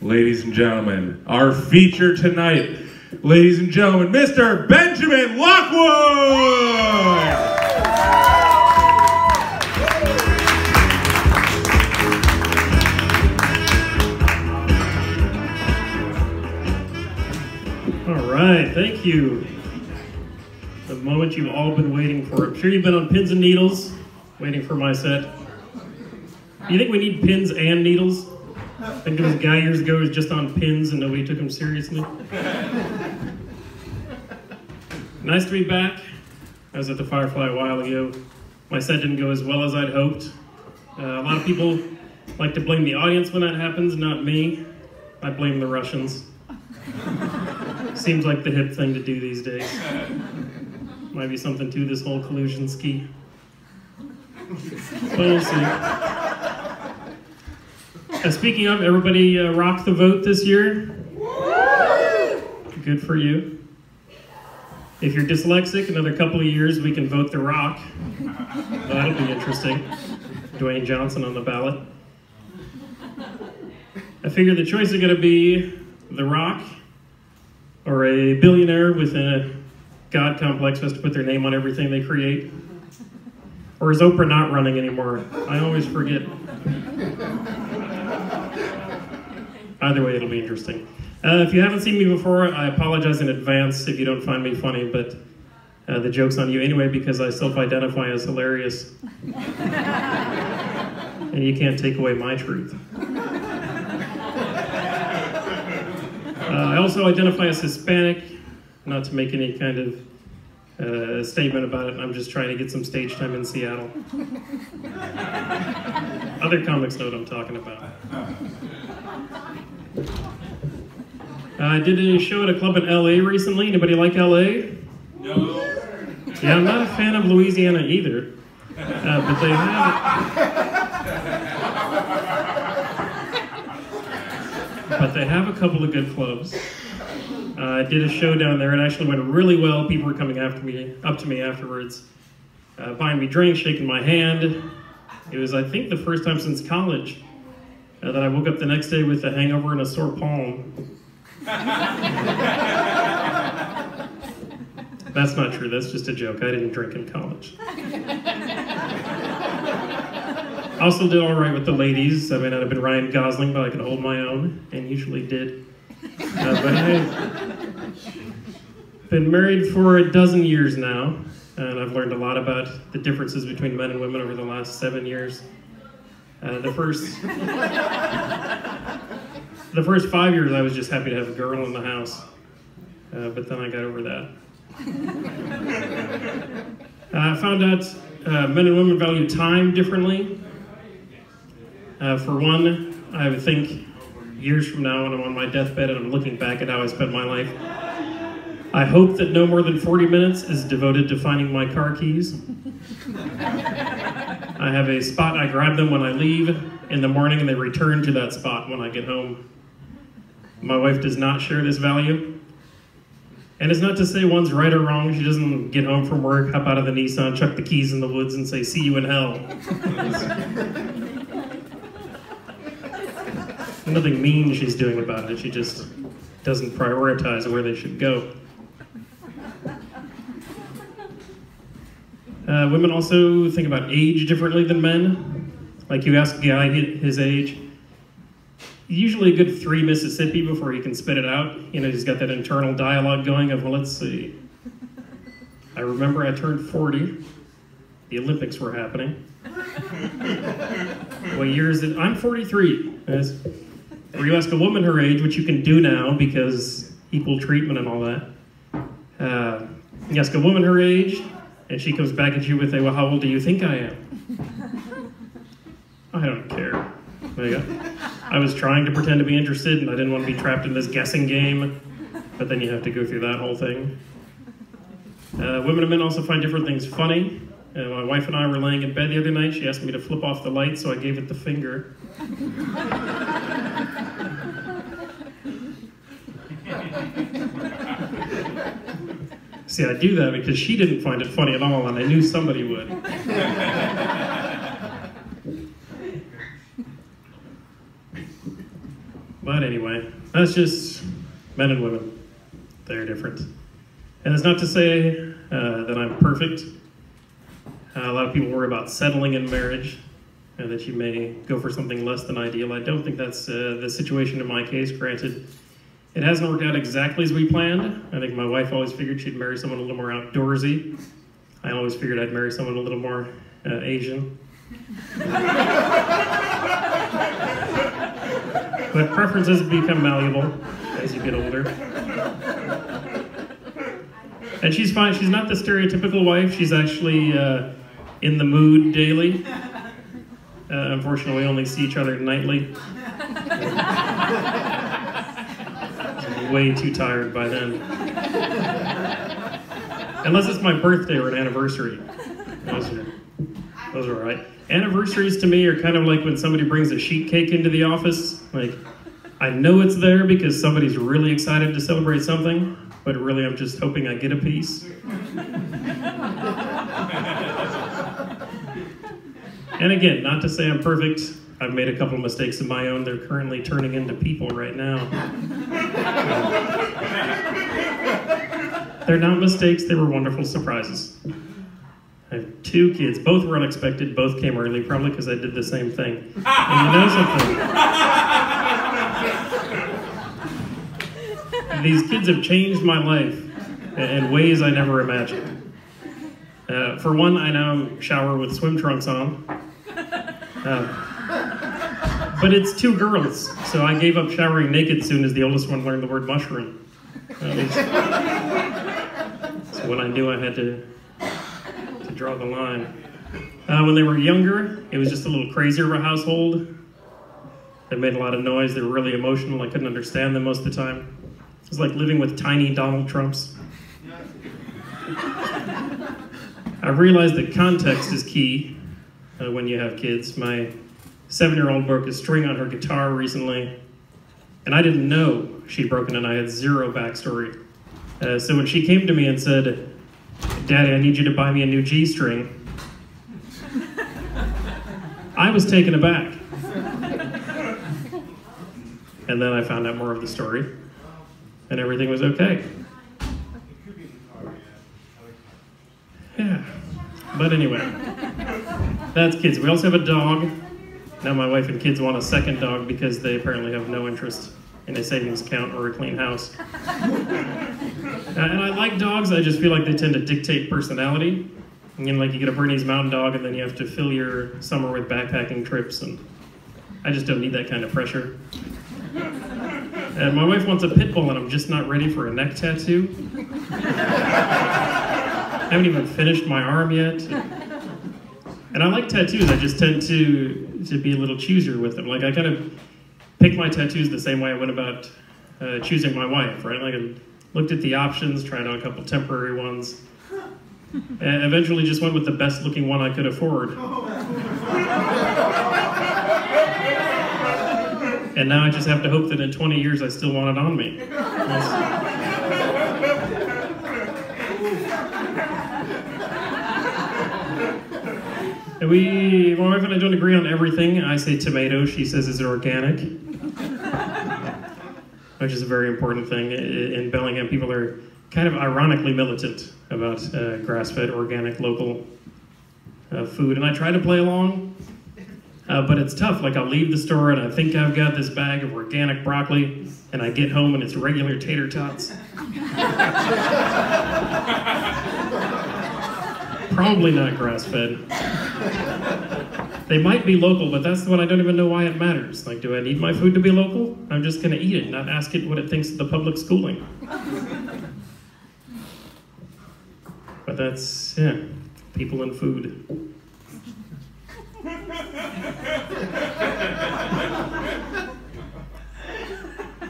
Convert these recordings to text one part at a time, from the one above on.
ladies and gentlemen, our feature tonight, ladies and gentlemen, Mr. Benjamin Lockwood! All right, thank you. The moment you've all been waiting for. I'm sure you've been on pins and needles, waiting for my set. Do you think we need pins and needles? I think there was a guy years ago who was just on pins and nobody took him seriously. Nice to be back. I was at the Firefly a while ago. My set didn't go as well as I'd hoped. A lot of people like to blame the audience when that happens, not me. I blame the Russians. Seems like the hip thing to do these days. Might be something to this whole collusion ski. But we'll see. Speaking of, everybody rocked the vote this year. Good for you. If you're dyslexic, another couple of years we can vote The Rock. That'll be interesting. Dwayne Johnson on the ballot. I figure the choice is going to be The Rock or a billionaire with a God complex who has to put their name on everything they create. Or is Oprah not running anymore? I always forget. Either way, it'll be interesting. If you haven't seen me before, I apologize in advance if you don't find me funny, but the joke's on you anyway because I self-identify as hilarious. And you can't take away my truth. I also identify as Hispanic, not to make any kind of statement about it. I'm just trying to get some stage time in Seattle. Other comics know what I'm talking about. I did a show at a club in LA recently. Anybody like LA? No. Yeah, I'm not a fan of Louisiana either. But they have a couple of good clubs. I did a show down there. It actually went really well. People were coming up to me afterwards, buying me drinks, shaking my hand. It was, I think, the first time since college that I woke up the next day with a hangover and a sore palm. That's not true. That's just a joke. I didn't drink in college. I also did all right with the ladies. I may not have been Ryan Gosling, but I could hold my own, and usually did. But I've been married for 12 years now, and I've learned a lot about the differences between men and women over the last 7 years. The first 5 years, I was just happy to have a girl in the house, but then I got over that. I found out men and women value time differently. For one, I would think years from now when I'm on my deathbed and I'm looking back at how I spent my life, I hope that no more than 40 minutes is devoted to finding my car keys. I have a spot, I grab them when I leave in the morning and they return to that spot when I get home. My wife does not share this value. And it's not to say one's right or wrong. She doesn't get home from work, hop out of the Nissan, chuck the keys in the woods and say, "See you in hell." Nothing mean she's doing about it. She just doesn't prioritize where they should go. Women also think about age differently than men. Like you ask a guy his age, usually a good 3 Mississippi before he can spit it out. You know, he's got that internal dialogue going of, well, let's see. I remember I turned 40. The Olympics were happening. What year is it? I'm 43. Or you ask a woman her age, which you can do now because equal treatment and all that. You ask a woman her age, and she comes back at you with a, well, how old do you think I am? I don't care. There you go. I was trying to pretend to be interested, and I didn't want to be trapped in this guessing game, but then you have to go through that whole thing. Women and men also find different things funny. My wife and I were laying in bed the other night. She asked me to flip off the light, so I gave it the finger. See, I do that because she didn't find it funny at all, and I knew somebody would. But anyway, that's just men and women. They're different. And it's not to say that I'm perfect. A lot of people worry about settling in marriage, and that you may go for something less than ideal. I don't think that's the situation in my case. Granted, it hasn't worked out exactly as we planned. I think my wife always figured she'd marry someone a little more outdoorsy. I always figured I'd marry someone a little more Asian. But preferences become malleable as you get older. And she's fine. She's not the stereotypical wife. She's actually in the mood daily. Unfortunately, we only see each other nightly. I'm way too tired by then. Unless it's my birthday or an anniversary. Those are all right. Anniversaries to me are kind of like when somebody brings a sheet cake into the office. Like, I know it's there because somebody's really excited to celebrate something, but really I'm just hoping I get a piece. And again, not to say I'm perfect. I've made a couple of mistakes of my own. They're currently turning into people right now. They're not mistakes, they were wonderful surprises. I have 2 kids. Both were unexpected, both came early, probably because I did the same thing. And you know something? These kids have changed my life in ways I never imagined. For one, I now shower with swim trunks on. But it's 2 girls, so I gave up showering naked as soon as the oldest one learned the word mushroom. So when I knew I had to draw the line. When they were younger, it was just a little crazier of a household. They made a lot of noise, they were really emotional, I couldn't understand them most of the time. It was like living with tiny Donald Trumps. I realized that context is key when you have kids. My 7-year-old broke a string on her guitar recently, and I didn't know she'd broken it. I had 0 backstory. So when she came to me and said, "Daddy, I need you to buy me a new G string," I was taken aback. And then I found out more of the story, and everything was okay. Yeah, but anyway, that's kids. We also have a dog. Now my wife and kids want a second dog because they apparently have no interest in a savings account or a clean house. And I like dogs, I just feel like they tend to dictate personality. You know, like you get a Bernese Mountain Dog and then you have to fill your summer with backpacking trips, and I just don't need that kind of pressure. And my wife wants a pit bull and I'm just not ready for a neck tattoo. I haven't even finished my arm yet. And I like tattoos, I just tend to be a little choosier with them. Like I kind of pick my tattoos the same way I went about choosing my wife, right? Like I looked at the options, tried on a couple temporary ones, and eventually just went with the best looking one I could afford. And now I just have to hope that in 20 years I still want it on me. And my wife and I don't agree on everything. I say tomato, she says is it organic? Which is a very important thing. In Bellingham, people are kind of ironically militant about grass-fed, organic, local food. And I try to play along, but it's tough. Like I'll leave the store and I think I've got this bag of organic broccoli, and I get home and it's regular tater tots. Probably not grass-fed. They might be local, but that's the one I don't even know why it matters. Like, do I need my food to be local? I'm just going to eat it, not ask it what it thinks of the public schooling. But that's, yeah, people and food.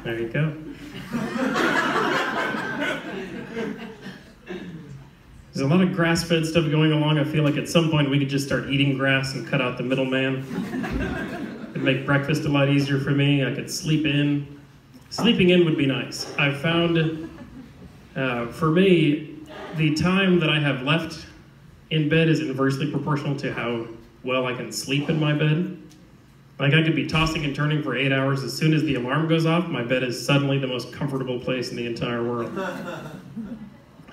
There you go. There's a lot of grass-fed stuff going along. I feel like at some point we could just start eating grass and cut out the middleman. It'd make breakfast a lot easier for me. I could sleep in. Sleeping in would be nice. I've found, for me, the time that I have left in bed is inversely proportional to how well I can sleep in my bed. Like I could be tossing and turning for 8 hours. As soon as the alarm goes off, my bed is suddenly the most comfortable place in the entire world.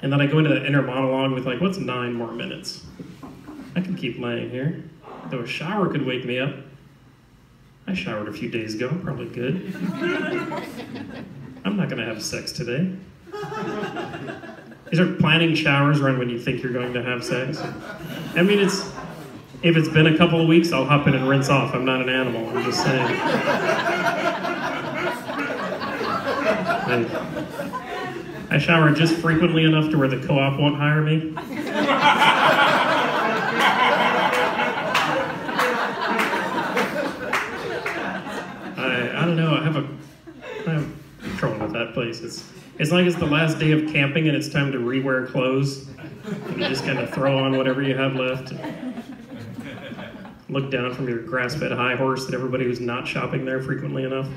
And then I go into that inner monologue with like, what's 9 more minutes? I can keep laying here. Though a shower could wake me up. I showered a few days ago, I'm probably good. I'm not gonna have sex today. These are planning showers around when you think you're going to have sex. I mean, if it's been a couple of weeks, I'll hop in and rinse off. I'm not an animal, I'm just saying. I shower just frequently enough to where the co-op won't hire me. I don't know, I have trouble with that place. It's like it's the last day of camping and it's time to re-wear clothes. And you just kind of throw on whatever you have left. Look down from your grass-fed high horse at everybody who's not shopping there frequently enough.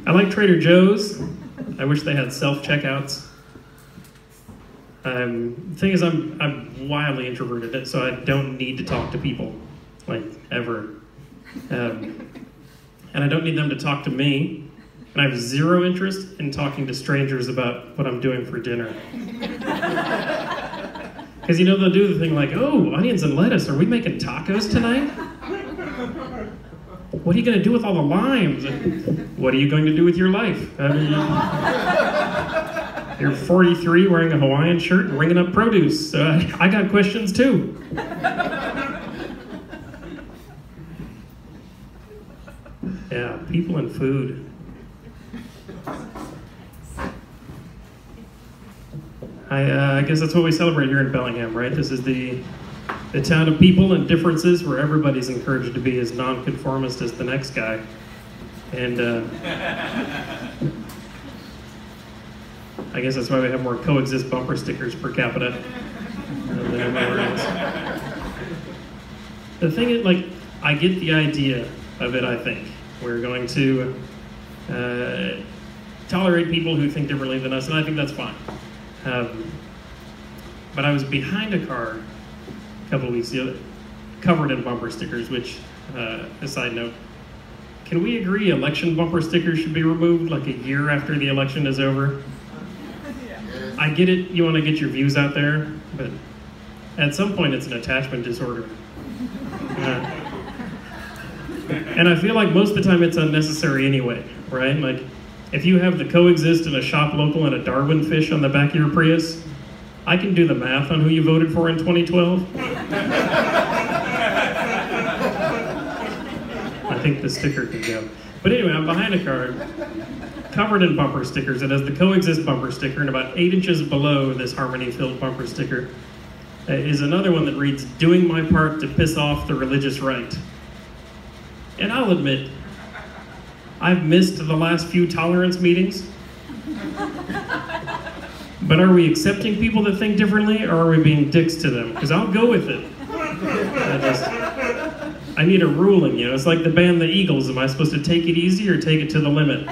I like Trader Joe's. I wish they had self-checkouts. The thing is, I'm wildly introverted, so I don't need to talk to people, like, ever. And I don't need them to talk to me. And I have zero interest in talking to strangers about what I'm doing for dinner. Because, you know, they'll do the thing like, oh, onions and lettuce, are we making tacos tonight? What are you going to do with all the limes? And what are you going to do with your life? I mean, you're 43 wearing a Hawaiian shirt and ringing up produce. I got questions too. Yeah, people and food. I guess that's what we celebrate here in Bellingham, right? This is the town of people and differences where everybody's encouraged to be as nonconformist as the next guy. And I guess that's why we have more coexist bumper stickers per capita than everywhere else. The thing is, like, I get the idea of it, I think. We're going to tolerate people who think differently than us, and I think that's fine. But I was behind a car a couple of weeks ago, covered in bumper stickers, which, a side note, can we agree election bumper stickers should be removed like a year after the election is over? I get it, you want to get your views out there, but at some point it's an attachment disorder. And I feel like most of the time it's unnecessary anyway, right? Like, if you have the coexist and a shop local and a Darwin fish on the back of your Prius, I can do the math on who you voted for in 2012. I think the sticker can go. But anyway, I'm behind a car, covered in bumper stickers. It has the coexist bumper sticker, and about 8 inches below this harmony-filled bumper sticker is another one that reads, "Doing my part to piss off the religious right." And I'll admit, I've missed the last few tolerance meetings. But are we accepting people that think differently, or are we being dicks to them? Because I'll go with it. I need a ruling, you know? It's like the band The Eagles. Am I supposed to take it easy or take it to the limit?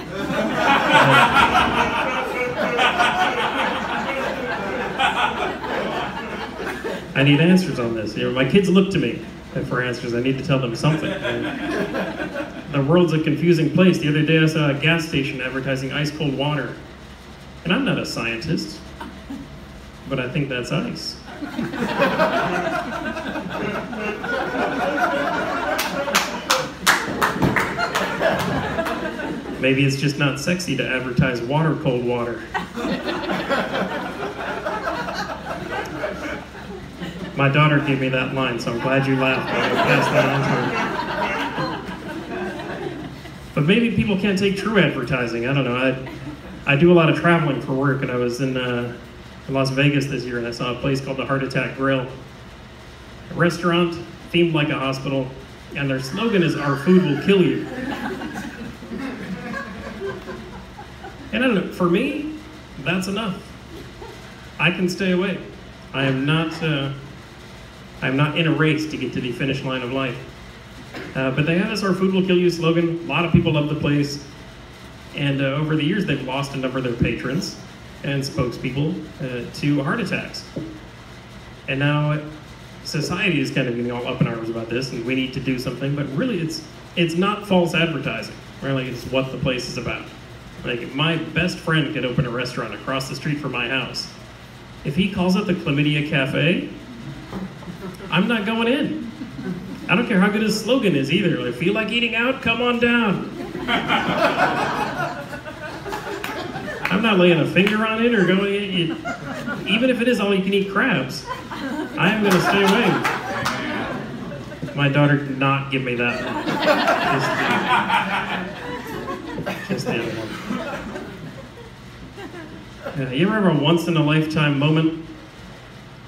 I need answers on this. You know, my kids look to me for answers. I need to tell them something. The world's a confusing place. The other day I saw a gas station advertising ice-cold water. And I'm not a scientist, but I think that's ice. Maybe it's just not sexy to advertise cold water. My daughter gave me that line, so I'm glad you laughed. I'm going to pass that on to her. But maybe people can't take true advertising. I don't know. I do a lot of traveling for work, and I was in Las Vegas this year, and I saw a place called the Heart Attack Grill. A restaurant themed like a hospital, and their slogan is, "Our food will kill you." And I don't know, for me, that's enough. I can stay away. I am not in a race to get to the finish line of life. But they have this "Our food will kill you" slogan. A lot of people love the place. And over the years, they've lost a number of their patrons and spokespeople to heart attacks. And now society is kind of getting all up in arms about this, and we need to do something. But really, it's not false advertising. Right? Like, it's what the place is about. Like, my best friend could open a restaurant across the street from my house. If he calls it the Chlamydia Cafe, I'm not going in. I don't care how good his slogan is either. Like, feel like eating out? Come on down. I'm not laying a finger on it or going in. Even if it is all you can eat crabs, I am going to stay away. My daughter did not give me that one. Just the other one. You ever have a once-in-a-lifetime moment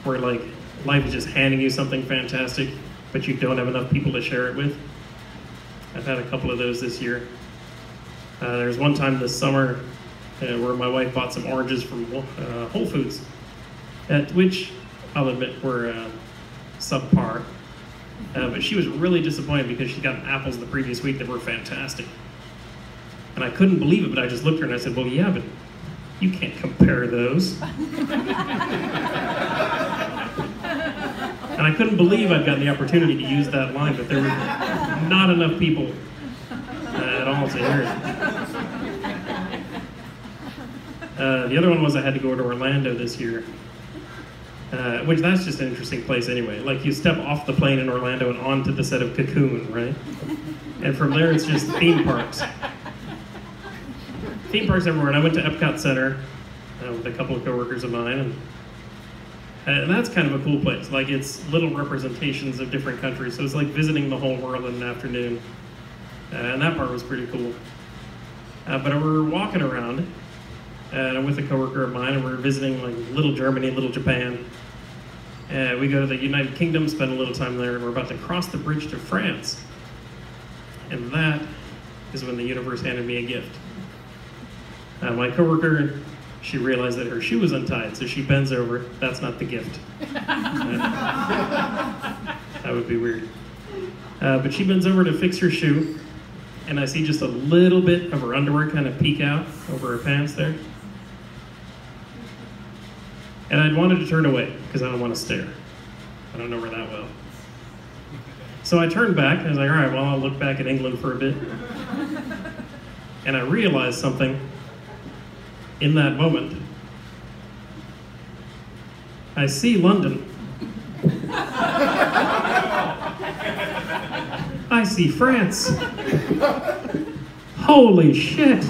where, like, life is just handing you something fantastic, but you don't have enough people to share it with? I've had a couple of those this year. There was one time this summer where my wife bought some oranges from Whole Foods, which I'll admit were subpar. But she was really disappointed because she'd gotten apples the previous week that were fantastic. And I couldn't believe it, but I just looked at her and I said, well, yeah, but you can't compare those. And I couldn't believe I'd gotten the opportunity to use that line, but there were not enough people at all to hear it. The other one was I had to go to Orlando this year, which that's just an interesting place anyway. Like, you step off the plane in Orlando and onto the set of Cocoon, right? And from there it's just theme parks. Theme parks everywhere, and I went to Epcot Center with a couple of coworkers of mine, and that's kind of a cool place. Like, it's little representations of different countries, so it's like visiting the whole world in an afternoon, and that part was pretty cool. But we were walking around, and I'm with a coworker of mine, and we're visiting like little Germany, little Japan. We go to the United Kingdom, spend a little time there, and we're about to cross the bridge to France. And that is when the universe handed me a gift. My coworker, she realized that her shoe was untied, so she bends over. That's not the gift. That would be weird. But she bends over to fix her shoe, and I see just a little bit of her underwear kind of peek out over her pants there. And I'd wanted to turn away, because I don't want to stare. I don't know her that well. So I turned back, and I was like, all right, well, I'll look back at England for a bit. And I realized something in that moment. I see London. I see France. Holy shit.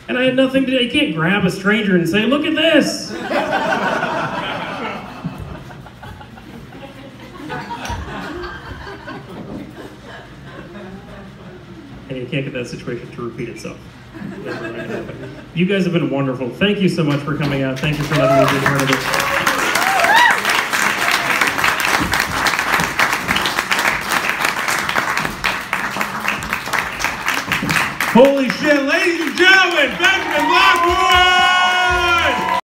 And I had nothing to do. You can't grab a stranger and say, look at this. And you can't get that situation to repeat itself. You guys have been wonderful. Thank you so much for coming out. Thank you for letting me be part of this. Holy shit, ladies and gentlemen, Benjamin Lockwood!